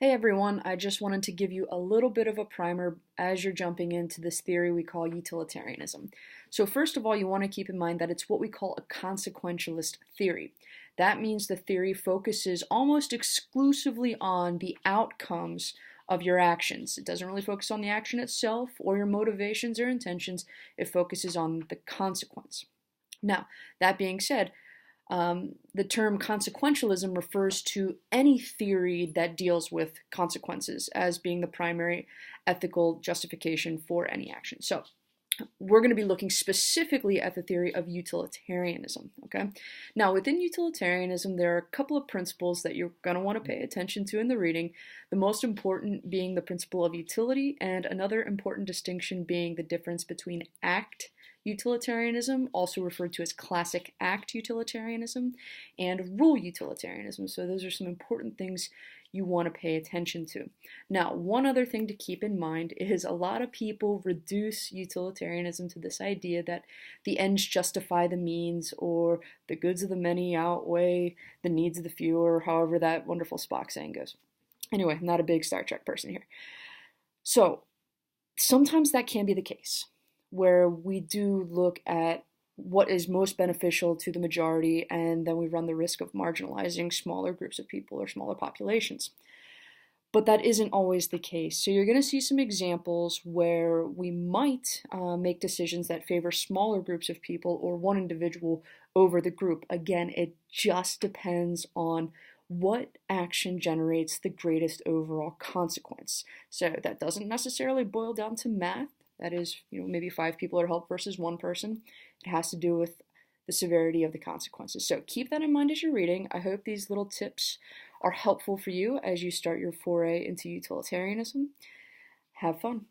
Hey everyone, I just wanted to give you a little bit of a primer as you're jumping into this theory we call utilitarianism. So first of all, you want to keep in mind that it's what we call a consequentialist theory. That means the theory focuses almost exclusively on the outcomes of your actions. It doesn't really focus on the action itself or your motivations or intentions. It focuses on the consequence. Now, that being said, the term consequentialism refers to any theory that deals with consequences as being the primary ethical justification for any action. So, we're going to be looking specifically at the theory of utilitarianism, okay? Now, within utilitarianism, there are a couple of principles that you're going to want to pay attention to in the reading, the most important being the principle of utility, and another important distinction being the difference between act utilitarianism, also referred to as classic act utilitarianism, and rule utilitarianism. So those are some important things you want to pay attention to. Now, one other thing to keep in mind is a lot of people reduce utilitarianism to this idea that the ends justify the means, or the goods of the many outweigh the needs of the few, or however that wonderful Spock saying goes. Anyway, I'm not a big Star Trek person here. So, sometimes that can be the case, where we do look at what is most beneficial to the majority, and then we run the risk of marginalizing smaller groups of people or smaller populations. But that isn't always the case. So you're going to see some examples where we might make decisions that favor smaller groups of people or one individual over the group. Again, it just depends on what action generates the greatest overall consequence. So that doesn't necessarily boil down to math. That is, maybe 5 people are helped versus 1 person. It has to do with the severity of the consequences. So keep that in mind as you're reading. I hope these little tips are helpful for you as you start your foray into utilitarianism. Have fun.